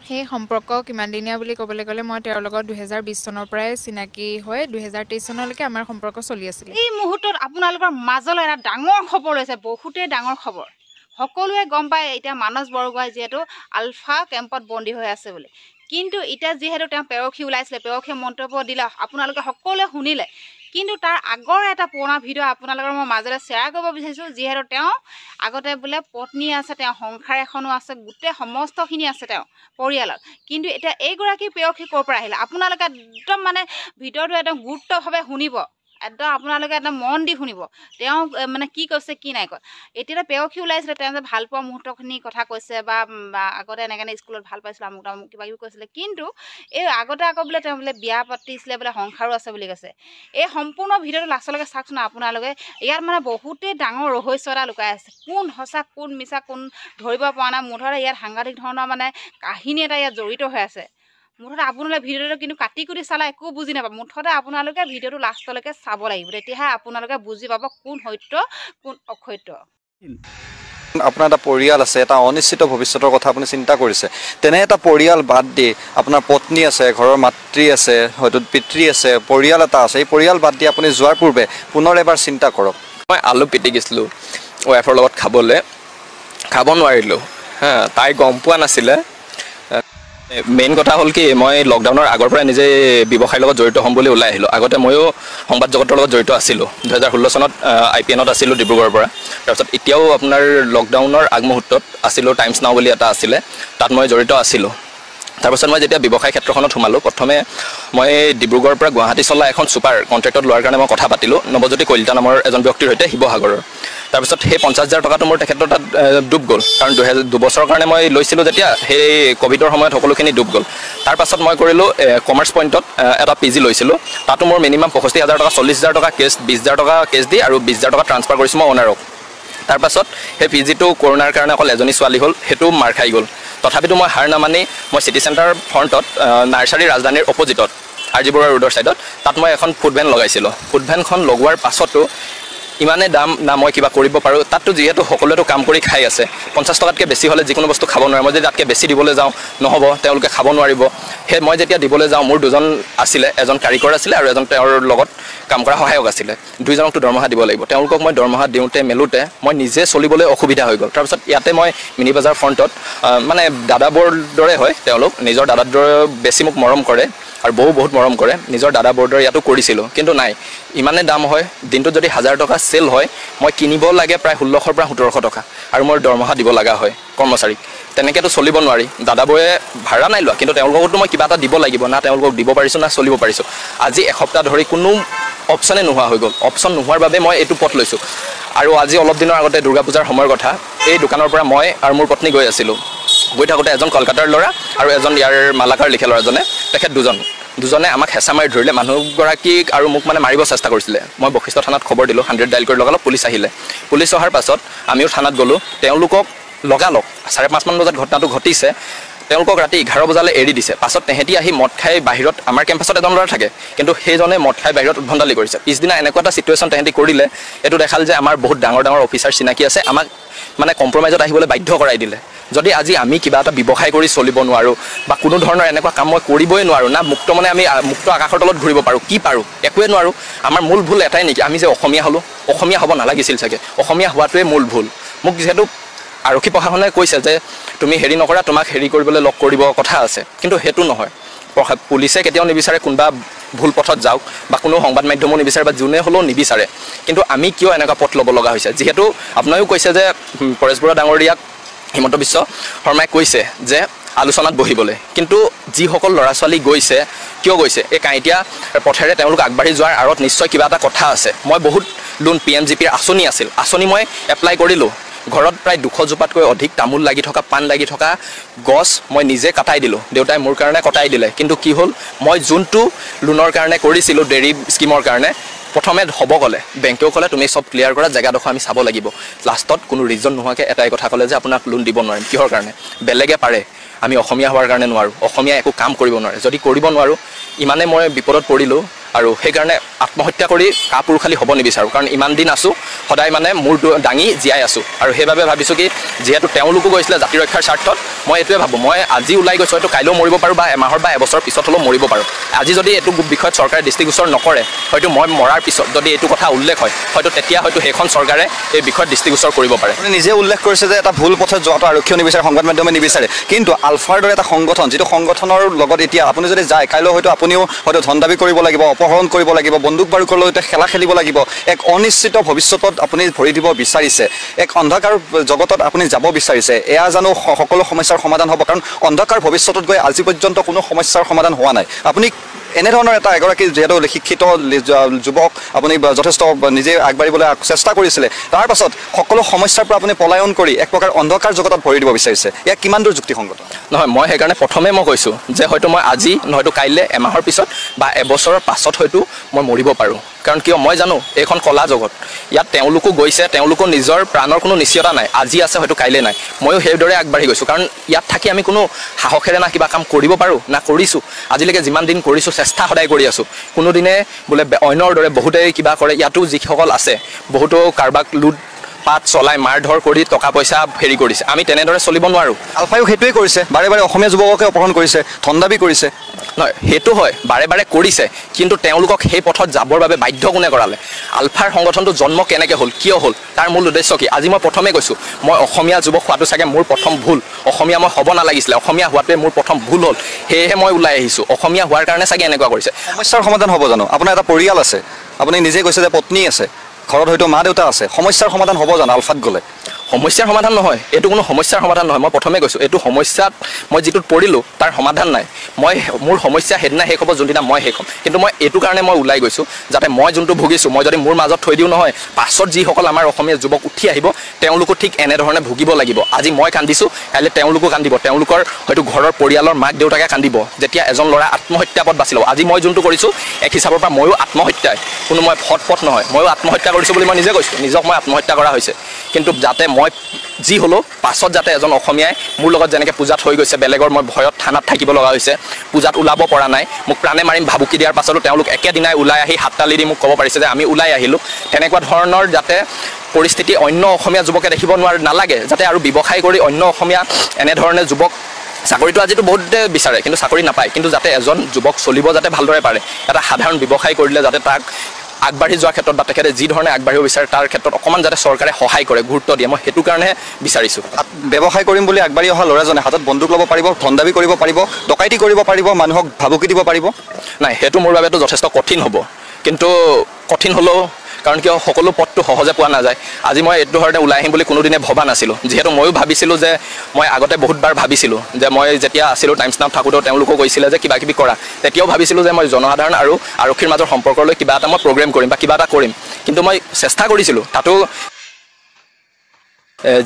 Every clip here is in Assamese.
সেই সম্পৰ্ক কিমান দিনীয়া বুলি ক'বলৈ গ'লে মই তেওঁৰ লগত 2020 চনৰ পৰাই চিনাকি হৈ 2023 চনলৈকে আমাৰ সম্পৰ্ক চলি আছিল। এই মুহূৰ্তত আপোনালোকৰ মাজলৈ এটা ডাঙৰ খবৰ লৈছে, বহুতেই ডাঙৰ খবৰ। সকলোৱে গম পায় এতিয়া মানস বৰগোহাঁই যিহেতু আলফা কেম্পত বন্দী হৈ আছে বুলি, কিন্তু এতিয়া যিহেতু তেওঁ পেৰখী ওলাইছিলে, পেৰখীয়ে মন্তব্য দিলে, আপোনালোকে সকলোৱে শুনিলে। কিন্তু তাৰ আগৰ এটা পুৰণা ভিডিঅ' আপোনালোকৰ মই মাজতে শ্বেয়াৰ কৰিব বিচাৰিছোঁ, যিহেতু তেওঁ আগতে বোলে পত্নী আছে, তেওঁ সংসাৰ এখনো আছে, গোটেই সমস্তখিনি আছে তেওঁ পৰিয়ালত। কিন্তু এতিয়া এইগৰাকী পেৰখী ক'ৰ পৰা আহিলে, আপোনালোকে একদম মানে ভিডিঅ'টো একদম গুৰুত্বভাৱে শুনিব, একদম আপোনালোকে একদম মন দি শুনিব তেওঁ মানে কি কৈছে কি নাই কয়। এতিয়া পেৰখী ওলাইছিলে, তেওঁ যে ভাল পোৱা মুহূৰ্তখিনি কথা কৈছে বা আগতে এনেকৈ স্কুলত ভাল পাইছিলে, আমুক তামুক কিবা কিবি কৈছিলে। কিন্তু এই আগতে আকৌ বোলে তেওঁ বোলে বিয়া পাতিছিলে, বোলে সংসাৰো আছে বুলি কৈছে। এই সম্পূৰ্ণ ভিডিঅ'টো লাষ্টলৈকে চাওকচোন আপোনালোকে। ইয়াত মানে বহুতেই ডাঙৰ ৰহস্য এটা লুকাই আছে, কোন সঁচা কোন মিছা কোন ধৰিব পৰা নাই। মুঠতে ইয়াত সাংঘাতিক ধৰণৰ মানে কাহিনী এটা ইয়াত জড়িত হৈ আছে। মুঠতে আপোনালোকে ভিডিঅ'টো কিন্তু কাটি কুটি চালে একো বুজি নাপাব। মুঠতে আপোনালোকে ভিডিঅ'টো লাষ্টলৈকে চাব লাগিব, তেতিয়াহে আপোনালোকে বুজি পাব কোন সত্য কোন অসত্য। আপোনাৰ এটা পৰিয়াল আছে, এটা অনিশ্চিত ভৱিষ্যতৰ কথা আপুনি চিন্তা কৰিছে। তেনে এটা পৰিয়াল বাদ দি আপোনাৰ পত্নী আছে, ঘৰৰ মাতৃ আছে, হয়তো পিতৃ আছে, পৰিয়াল এটা আছে, এই পৰিয়াল বাদ দি আপুনি যোৱাৰ পূৰ্বে পুনৰ এবাৰ চিন্তা কৰক। মই আলু পিটিকিছিলোঁ ৱাইফৰ লগত খাবলৈ, খাব নোৱাৰিলোঁ। তাই গম পোৱা নাছিলে। মেইন কথা হ'ল কি, মই লকডাউনৰ আগৰ পৰাই নিজে ব্যৱসায়ৰ লগত জড়িত হ'ম বুলি ওলাই আহিলোঁ। আগতে ময়ো সংবাদ জগতৰ লগত জড়িত আছিলোঁ। 2016 চনত IPNত আছিলোঁ ডিব্ৰুগড়ৰ পৰা। তাৰপিছত এতিয়াও আপোনাৰ লকডাউনৰ আগমুহূৰ্তত আছিলোঁ, টাইমছ নাও বুলি এটা আছিলে, তাত মই জড়িত আছিলোঁ। তাৰপাছত মই যেতিয়া ব্যৱসায় ক্ষেত্ৰখনত সোমালোঁ, প্ৰথমে মই ডিব্ৰুগড়ৰ পৰা গুৱাহাটী চলা এখন ছুপাৰ কণ্ট্ৰেক্টত লোৱাৰ কাৰণে মই কথা পাতিলোঁ নৱজ্যোতি কলিতা নামৰ এজন ব্যক্তিৰ সৈতে, শিৱসাগৰৰ। তাৰপিছত সেই 50,000 টকাটো মোৰ তেখেতৰ তাত ডুব গ'ল, কাৰণ 2 বছৰৰ কাৰণে মই লৈছিলোঁ যেতিয়া, সেই ক'ভিডৰ সময়ত সকলোখিনি ডুব গ'ল। তাৰপাছত মই কৰিলোঁ কমাৰ্চ পইণ্টত এটা PG লৈছিলোঁ, তাতো মোৰ মিনিমাম 65,000 টকা, 40,000 টকা কেছ, 20,000 টকা কেছ দি আৰু 20,000 টকা ট্ৰান্সফাৰ কৰিছোঁ মই অ'নাৰক। তাৰপাছত সেই PGটো কৰোণাৰ কাৰণে অকল এজনী ছোৱালী হ'ল, সেইটো মাৰ খাই গ'ল। তথাপিতো মই হাৰ নামানি মই চিটি চেণ্টাৰ ফ্ৰণ্টত নাৰ্চাৰী ৰাজধানীৰ অপজিটত RG বৰুৱা ৰোডৰ ছাইডত, তাত মই এখন ফুড ভেন লগাইছিলোঁ। ফুড ভেনখন লগোৱাৰ পাছতো ইমানেই দাম না মই কিবা কৰিব পাৰোঁ। তাততো যিহেতু সকলোৱেতো কাম কৰি খাই আছে, 50 টকাতকৈ বেছি হ'লে যিকোনো বস্তু খাব নোৱাৰে। মই যদি তাতকৈ বেছি দিবলৈ যাওঁ নহ'ব, তেওঁলোকে খাব নোৱাৰিব। সেই মই যেতিয়া দিবলৈ যাওঁ, মোৰ 2জন আছিলে, এজন কাৰিকৰ আছিলে আৰু এজন তেওঁৰ লগত কাম কৰা সহায়ক আছিলে। 2জনকতো দৰমহা দিব লাগিব। তেওঁলোকক মই দৰমহা দিওঁতে মেলোঁতে মই নিজে চলিবলৈ অসুবিধা হৈ গ'ল। তাৰপিছত ইয়াতে মই মিনি বজাৰ ফ্ৰণ্টত মানে দাদাবোৰ দৰে হয় তেওঁলোক, নিজৰ দাদাৰ দৰে বেছি মোক মৰম কৰে আৰু বৌ বহুত মৰম কৰে, নিজৰ দাদা বৰ্ডৰ ইয়াতো কৰিছিলোঁ। কিন্তু নাই, ইমানে দাম হয়, দিনটোত যদি 1000 টকা চেল হয়, মই কিনিব লাগে প্ৰায় 1600 পৰা 1700 টকা, আৰু মোৰ দৰমহা দিব লগা হয় কৰ্মচাৰীক। তেনেকৈতো চলিব নোৱাৰি। দাদাবোৰে ভাড়া নাই লোৱা, কিন্তু তেওঁলোককতো মই কিবা এটা দিব লাগিব না, তেওঁলোকক দিব পাৰিছোঁ না চলিব পাৰিছোঁ। আজি এসপ্তাহ ধৰি কোনো অপশ্যনে নোহোৱা হৈ গ'ল। অপশ্যন নোহোৱাৰ বাবে মই এইটো পথ লৈছোঁ। আৰু আজি অলপ দিনৰ আগতে দুৰ্গা পূজাৰ সময়ৰ কথা, এই দোকানৰ পৰা মই আৰু মোৰ পত্নী গৈ আছিলোঁ। গৈ থাকোঁতে এজন কলকাতাৰ ল'ৰা আৰু এজন ইয়াৰ মালাকাৰ লিখা ল'ৰাজনে, তেখেত দুজনে আমাক হেঁচা মাৰি ধৰিলে। মানুহগৰাকীক আৰু মোক মানে মাৰিব চেষ্টা কৰিছিলে। মই বশিষ্ঠ থানাত খবৰ দিলোঁ, 100 ডাইল কৰি লগালগ পুলিচ আহিলে। পুলিচ অহাৰ পাছত আমিও থানাত গ'লোঁ। তেওঁলোকক লগালগ 5:30 মান বজাত ঘটনাটো ঘটিছে, তেওঁলোকক ৰাতি 11 বজালৈ এৰি দিছে। পাছত তেহেঁতি আহি মদ খাই বাহিৰত, আমাৰ কেম্পাছত এজন ল'ৰা থাকে, কিন্তু সেইজনে মদ খাই বাহিৰত উদ্ভণ্ডালি কৰিছে। পিছদিনা এনেকুৱা এটা ছিটুৱেশ্যন তেহেঁতি কৰিলে, এইটো দেখাল যে আমাৰ বহুত ডাঙৰ ডাঙৰ অফিচাৰ চিনাকি আছে, আমাক মানে কম্প্ৰমাইজত আহিবলৈ বাধ্য কৰাই দিলে। যদি আজি আমি কিবা এটা ব্যৱসায় কৰি চলিব নোৱাৰোঁ বা কোনো ধৰণৰ এনেকুৱা কাম মই কৰিবই নোৱাৰোঁ, না মুক্ত মানে আমি মুক্ত আকাশৰ তলত ঘূৰিব পাৰোঁ, কি পাৰোঁ? একোৱে নোৱাৰোঁ। আমাৰ মূল ভুল এটাই নেকি, আমি যে অসমীয়া হ'লোঁ, অসমীয়া হ'ব নালাগিছিল চাগে, অসমীয়া হোৱাটোৱে মূল ভুল। মোক যিহেতু আৰক্ষী প্ৰশাসনে কৈছে যে তুমি হেৰি নকৰা, তোমাক হেৰি কৰিবলৈ লগ কৰিব কথা আছে, কিন্তু সেইটো নহয়। পুলিচে কেতিয়াও নিবিচাৰে কোনোবা ভুল পথত যাওক, বা কোনো সংবাদ মাধ্যমো নিবিচাৰে, বা যোনে হ'লেও নিবিচাৰে। কিন্তু আমি কিয় এনেকুৱা পথ ল'ব লগা হৈছে? যিহেতু আপোনালোকেও কৈছে যে পৰেশ বৰুৱা ডাঙৰীয়াক হিমন্ত বিশ্ব শৰ্মাই কৈছে যে আলোচনাত বহিবলৈ, কিন্তু যিসকল ল'ৰা ছোৱালী গৈছে, কিয় গৈছে? এই কাঁইটীয়া পথেৰে তেওঁলোক আগবাঢ়ি যোৱাৰ আঁৰত নিশ্চয় কিবা এটা কথা আছে। মই বহুত লোন PMGPৰ আঁচনি আছিল, আঁচনি মই এপ্লাই কৰিলোঁ। ঘৰত প্ৰায় 200 জোপাতকৈ অধিক তামোল লাগি থকা, পাণ লাগি থকা গছ মই নিজে কাটাই দিলোঁ। দেউতাই মোৰ কাৰণে কটাই দিলে। কিন্তু কি হ'ল, মই যোনটো লোনৰ কাৰণে কৰিছিলোঁ, ডেইৰী স্কিমৰ কাৰণে, প্ৰথমে হ'ব ক'লে, বেংকেও ক'লে তুমি চব ক্লিয়াৰ কৰা, জেগাডোখৰ আমি চাব লাগিব। লাষ্টত কোনো ৰিজন নোহোৱাকৈ এটাই কথা ক'লে যে আপোনাক লোন দিব নোৱাৰিম। কিহৰ কাৰণে? বেলেগে পাৰে, আমি অসমীয়া হোৱাৰ কাৰণে নোৱাৰোঁ। অসমীয়া একো কাম কৰিব নোৱাৰে। যদি কৰিব নোৱাৰোঁ, ইমানে মই বিপদত পৰিলোঁ, আৰু সেইকাৰণে আত্মহত্যা কৰি কাপুৰুষালী হ'ব নিবিচাৰোঁ কাৰণ ইমান দিন আছোঁ সদায় মানে মূৰ দাঙি জীয়াই আছোঁ আৰু সেইবাবে ভাবিছোঁ কি যিহেতু তেওঁলোকো গৈছিলে জাতি ৰক্ষাৰ স্বাৰ্থত মই এইটোৱে ভাবোঁ মই আজি ওলাই গৈছোঁ হয়তো কাইলৈও মৰিব পাৰোঁ বা এমাহৰ বা এবছৰৰ পিছত হ'লেও মৰিব পাৰোঁ আজি যদি এইটো বিষয়ত চৰকাৰে দৃষ্টিগোচৰ নকৰে হয়তো মই মৰাৰ পিছত যদি এইটো কথা উল্লেখ হয় হয়তো তেতিয়া হয়তো সেইখন চৰকাৰে এই বিষয়ত দৃষ্টিগোচৰ কৰিব পাৰে আপুনি নিজে উল্লেখ কৰিছে যে এটা ভুল পথত যোৱাটো আৰক্ষীয়ে নিবিচাৰে সংবাদ মাধ্যমে নিবিচাৰে কিন্তু আলফাৰ দৰে এটা সংগঠন যিটো সংগঠনৰ লগত এতিয়া আপুনি যদি যায় কাইলৈ হয়তো আপুনিও হয়তো ধন দাবী কৰিব লাগিব অপহৰণ কৰিব লাগিব বন্দুক বাৰুকৰ লগতে খেলা খেলিব লাগিব এক অনিশ্চিত ভৱিষ্যতত আপুনি ভৰি দিব বিচাৰিছে এক অন্ধকাৰ জগতত আপুনি যাব বিচাৰিছে এয়া জানো সকলো সমস্যাৰ সমাধান হ'ব কাৰণ অন্ধকাৰ ভৱিষ্যতত গৈ আজি পৰ্যন্ত কোনো সমস্যাৰ সমাধান হোৱা নাই আপুনি এনেধৰণৰ এটা এগৰাকী যিহেতু শিক্ষিত যুৱক আপুনি যথেষ্ট নিজে আগবাঢ়িবলৈ চেষ্টা কৰিছিলে তাৰ পাছত সকলো সমস্যাৰ পৰা আপুনি পলায়ন কৰি এক প্ৰকাৰ অন্ধকাৰ জগতত ভৰি দিব বিচাৰিছে ইয়াক কিমান দূৰ যুক্তিসংগত নহয় মই সেইকাৰণে প্ৰথমে মই কৈছোঁ যে হয়তো মই আজি নহয়তো কাইলৈ এমাহৰ পিছত বা এবছৰৰ পাছত হয়তো মই মৰিব পাৰোঁ কাৰণ কিয় মই জানো এইখন কলা জগত ইয়াত তেওঁলোকো গৈছে তেওঁলোকো নিজৰ প্ৰাণৰ কোনো নিশ্চয়তা নাই আজি আছে হয়তো কাইলৈ নাই ময়ো সেইদৰে আগবাঢ়ি গৈছোঁ কাৰণ ইয়াত থাকি আমি কোনো সাহসেৰে না কিবা কাম কৰিব পাৰোঁ না কৰিছোঁ আজিলৈকে যিমান দিন কৰিছোঁ চেষ্টা সদায় কৰি আছোঁ কোনোদিনে বোলে অন্যৰ দৰে বহুতেই কিবা কৰে ইয়াতো যিসকল আছে বহুতো কাৰোবাক লুট পাত চলাই মাৰ ধৰ কৰি টকা পইচা হেৰি কৰিছে আমি তেনেদৰে চলিব নোৱাৰোঁ আলফায়ো সেইটোৱে কৰিছে বাৰে বাৰে অসমীয়া যুৱককে অপহৰণ কৰিছে ধন দাবী কৰিছে নহয় সেইটো হয় বাৰে বাৰে কৰিছে কিন্তু তেওঁলোকক সেই পথত যাবৰ বাবে বাধ্য কোনে কৰালে আলফাৰ সংগঠনটো জন্ম কেনেকৈ হ'ল কিয় হ'ল তাৰ মূল উদ্দেশ্য কি আজি মই প্ৰথমে কৈছোঁ মই অসমীয়া যুৱক হোৱাটো চাগে মোৰ প্ৰথম ভুল অসমীয়া মই হ'ব নালাগিছিলে অসমীয়া হোৱাটোৱে মোৰ প্ৰথম ভুল হ'ল সেয়েহে মই ওলাই আহিছোঁ অসমীয়া হোৱাৰ কাৰণে চাগে এনেকুৱা কৰিছে সমস্যাৰ সমাধান হ'ব জানো আপোনাৰ এটা পৰিয়াল আছে আপুনি নিজে কৈছে যে পত্নী আছে ঘৰত হয়তো মা দেউতা আছে সমস্যাৰ সমাধান হ'ব জানো আলফাত গ'লে সমস্যাৰ সমাধান নহয় এইটো কোনো সমস্যাৰ সমাধান নহয় মই প্ৰথমে কৈছোঁ এইটো সমস্যাত মই যিটোত পৰিলোঁ তাৰ সমাধান নাই মই মোৰ সমস্যা সেইদিনা শেষ হ'ব যোনদিনা মই শেষ হ'ম কিন্তু মই এইটো কাৰণে মই ওলাই গৈছোঁ যাতে মই যোনটো ভুগিছোঁ মই যদি মোৰ মাজত থৈ দিওঁ নহয় পাছত যিসকল আমাৰ অসমীয়া যুৱক উঠি আহিব তেওঁলোকো ঠিক এনেধৰণে ভুগিব লাগিব আজি মই কান্দিছোঁ কাইলৈ তেওঁলোকো কান্দিব তেওঁলোকৰ হয়তো ঘৰৰ পৰিয়ালৰ মাক দেউতাকে কান্দিব যেতিয়া এজন ল'ৰা আত্মহত্যা পথ বাছি ল'ব আজি মই যোনটো কৰিছোঁ এক হিচাপৰ পৰা ময়ো আত্মহত্যাই কোনো মই পথ নহয় ময়ো আত্মহত্যা কৰিছোঁ বুলি মই নিজে কৈছোঁ নিজক মই আত্মহত্যা কৰা হৈছে কিন্তু যাতে মই যি হ'লেও পাছত যাতে এজন অসমীয়াই মোৰ লগত যেনেকৈ পূজাত হৈ গৈছে বেলেগৰ মই ভয়ত থানাত থাকিব লগা হৈছে পূজাত ওলাব পৰা নাই মোক প্ৰাণে মাৰিম ভাবুকি দিয়াৰ পাছতো তেওঁলোক একেদিনাই ওলাই আহি হাততালি দি মোক ক'ব পাৰিছে যে আমি ওলাই আহিলোঁ তেনেকুৱা ধৰণৰ যাতে পৰিস্থিতি অন্য অসমীয়া যুৱকে দেখিব নালাগে যাতে আৰু ব্যৱসায় কৰি অন্য অসমীয়া এনেধৰণে যুৱক চাকৰিটো আজিতো বহুতে বিচাৰে কিন্তু চাকৰি নাপায় কিন্তু যাতে এজন যুৱক চলিব যাতে ভালদৰে পাৰে এটা সাধাৰণ ব্যৱসায় কৰিলে যাতে তাক আগবাঢ়ি যোৱাৰ ক্ষেত্ৰত বা তেখেতে যি ধৰণে আগবাঢ়িব বিচাৰে তাৰ ক্ষেত্ৰত অকণমান যাতে চৰকাৰে সহায় কৰে গুৰুত্ব দিয়ে মই সেইটো কাৰণেহে বিচাৰিছোঁ ব্যৱসায় কৰিম বুলি আগবাঢ়ি অহা ল'ৰাজনে হাতত বন্দুক ল'ব পাৰিব ধন দাবী কৰিব পাৰিব ডকাইতি কৰিব পাৰিব মানুহক ভাবুকি দিব পাৰিব নাই সেইটো মোৰ বাবেতো যথেষ্ট কঠিন হ'ব কিন্তু কঠিন হ'লেও কাৰণ কিয় সকলো পথটো সহজে পোৱা নাযায় আজি মই এইটো ধৰণে ওলাই আহিম বুলি কোনোদিনে ভবা নাছিলোঁ যিহেতু ময়ো ভাবিছিলোঁ যে মই আগতে বহুতবাৰ ভাবিছিলোঁ যে মই যেতিয়া আছিলোঁ টাইমছ নাও থাকোঁতেও তেওঁলোকো কৈছিলে যে কিবা কিবি কৰা তেতিয়াও ভাবিছিলোঁ যে মই জনসাধাৰণ আৰু আৰক্ষীৰ মাজৰ সম্পৰ্কলৈ কিবা এটা মই প্ৰগ্ৰেম কৰিম বা কিবা এটা কৰিম কিন্তু মই চেষ্টা কৰিছিলোঁ তাতো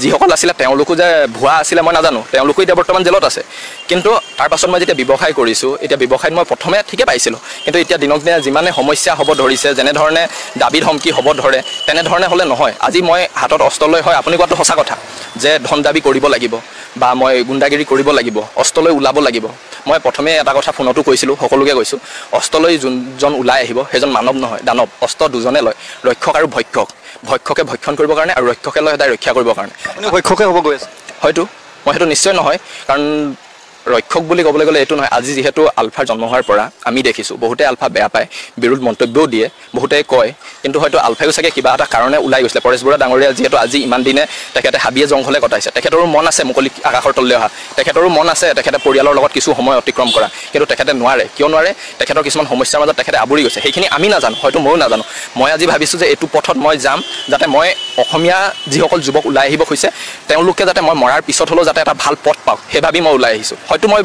যিসকল আছিলে তেওঁলোকো যে ভুৱা আছিলে মই নাজানো তেওঁলোকো এতিয়া বৰ্তমান জেলত আছে কিন্তু তাৰ পাছত মই যেতিয়া ব্যৱসায় কৰিছোঁ এতিয়া ব্যৱসায়ত মই প্ৰথমে ঠিকে পাইছিলোঁ কিন্তু এতিয়া দিনক দিনে যিমানে সমস্যা হ'ব ধৰিছে যেনেধৰণে দাবী ধমকি হ'ব ধৰে তেনেধৰণে হ'লে নহয় আজি মই হাতত অস্ত্ৰ লৈ হয় আপুনি কোৱাটো সঁচা কথা যে ধন দাবী কৰিব লাগিব বা মই গুণ্ডাগিৰি কৰিব লাগিব অস্ত্ৰ লৈ ওলাব লাগিব মই প্ৰথমে এটা কথা ফোনতো কৈছিলোঁ সকলোকে কৈছোঁ অস্ত্ৰ লৈ যোনজন ওলাই আহিব সেইজন মানৱ নহয় দানৱ অস্ত্ৰ দুজনে লয় ৰক্ষক আৰু ভক্ষক ভক্ষকে ভক্ষণ কৰিবৰ কাৰণে আৰু ৰক্ষকে লয় সদায় ৰক্ষা কৰিবৰ কাৰণে আপুনি ভক্ষকে হ'ব গৈ আছে হয়তো মই সেইটো নিশ্চয় নহয় কাৰণ ৰক্ষক বুলি ক'বলৈ গ'লে এইটো নহয় আজি যিহেতু আলফাৰ জন্ম হোৱাৰ পৰা আমি দেখিছোঁ বহুতে আলফা বেয়া পায় বিৰোধ মন্তব্যও দিয়ে বহুতে কয় কিন্তু হয়তো আলফায়ো চাগে কিবা এটা কাৰণে ওলাই গৈছিলে পৰেশ বৰুৱা ডাঙৰীয়া যিহেতু আজি ইমান দিনে তেখেতে হাবিয়ে জংঘলে কটাইছে তেখেতৰো মন আছে মুকলি আকাশৰ তললৈ অহা তেখেতৰো মন আছে তেখেতে পৰিয়ালৰ লগত কিছু সময় অতিক্ৰম কৰা কিন্তু তেখেতে নোৱাৰে কিয় নোৱাৰে তেখেতৰ কিছুমান সমস্যাৰ মাজত তেখেতে আৱৰি গৈছে সেইখিনি আমি নাজানো হয়তো ময়ো নাজানো মই আজি ভাবিছোঁ যে এইটো পথত মই যাম যাতে মই অসমীয়া যিসকল যুৱক ওলাই আহিব খুজিছে তেওঁলোকে যাতে মই মৰাৰ পিছত হ'লেও যাতে এটা ভাল পথ পাওঁ সেই ভাবি মই ওলাই আহিছোঁ হয়তো মই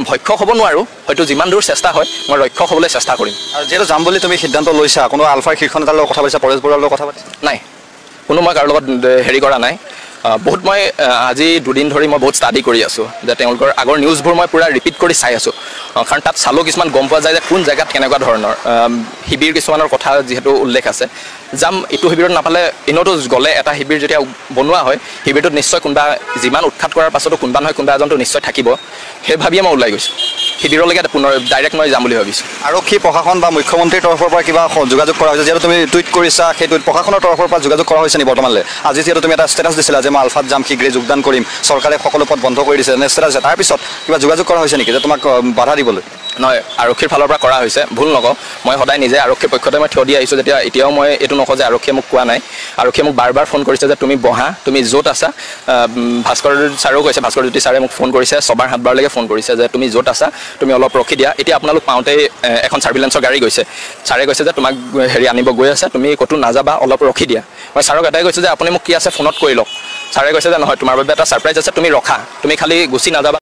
ভক্ষক হ'ব নোৱাৰোঁ হয়তো যিমান দূৰ চেষ্টা হয় মই ৰক্ষক হ'বলৈ চেষ্টা কৰিম আৰু যিহেতু যাম বুলি তুমি সিদ্ধান্ত লৈছা কোনো আলফাৰ শীৰ্ষ নেতাৰ লগত কথা পাতিছা পৰেশ বৰুৱাৰ লগত কথা পাতিছা নাই কোনো মই কাৰো লগত হেৰি কৰা নাই বহুত মই আজি দুদিন ধৰি মই বহুত ষ্টাডি কৰি আছোঁ যে তেওঁলোকৰ আগৰ নিউজবোৰ মই পূৰা ৰিপিট কৰি চাই আছোঁ কাৰণ তাত চালেও কিছুমান গম পোৱা যায় যে কোন জেগাত কেনেকুৱা ধৰণৰ শিবিৰ কিছুমানৰ কথা যিহেতু উল্লেখ আছে যাম এইটো শিবিৰত নাপালে এনেওতো গ'লে এটা শিবিৰ যেতিয়া বনোৱা হয় শিবিৰটোত নিশ্চয় কোনোবা যিমান উৎখাত কৰাৰ পাছতো কোনোবা নহয় কোনোবা এজনটো নিশ্চয় থাকিব সেই ভাবিয়ে মই ওলাই গৈছোঁ শিবিৰলৈকে পুনৰ ডাইৰেক্ট মই যাম বুলি ভাবিছোঁ আৰক্ষী প্ৰশাসন বা মুখ্যমন্ত্ৰীৰ তৰফৰ পৰা কিবা যোগাযোগ কৰা হৈছে যিহেতু তুমি টুইট কৰিছা সেই টুইট প্ৰশাসনৰ তৰফৰ পৰা যোগাযোগ কৰা হৈছে নি বৰ্তমানলৈ আজি যিহেতু তুমি এটা ষ্টেটাছ দিছিলা যে মই আলফাত যাম শীঘ্ৰেই যোগদান কৰিম চৰকাৰে সকলো পথ বন্ধ কৰি দিছে এনে ষ্টেটাছ আছে তাৰপিছত কিবা যোগাযোগ কৰা হৈছে নেকি যে তোমাক বাধা দিবলৈ নহয় আৰক্ষীৰ ফালৰ পৰা কৰা হৈছে ভুল নকওঁ মই সদায় নিজে আৰক্ষীৰ পক্ষতে মই থিয় দি আহিছোঁ যেতিয়া এতিয়াও মই এইটো নকওঁ যে আৰক্ষীয়ে মোক কোৱা নাই আৰক্ষীয়ে মোক বাৰ বাৰ ফোন কৰিছে যে তুমি বহা তুমি য'ত আছা ভাস্কৰ ছাৰেও কৈছে ভাস্কৰ জ্যোতি ছাৰে মোক ফোন কৰিছে ছবাৰ 7 বাৰলৈকে ফোন কৰিছে যে তুমি য'ত আছা তুমি অলপ ৰখি দিয়া এতিয়া আপোনালোক পাওঁতেই এখন চাৰ্ভিলেঞ্চৰ গাড়ী গৈছে ছাৰে কৈছে যে তোমাক আনিব গৈ আছে তুমি ক'তো নাযাবা অলপ ৰখি দিয়া মই ছাৰক এটাই কৈছোঁ যে আপুনি মোক কি আছে ফোনত কৰি লওক ছাৰে কৈছে যে নহয় তোমাৰ বাবে এটা ছাৰপ্ৰাইজ আছে তুমি ৰখা তুমি খালি গুচি নাযাবা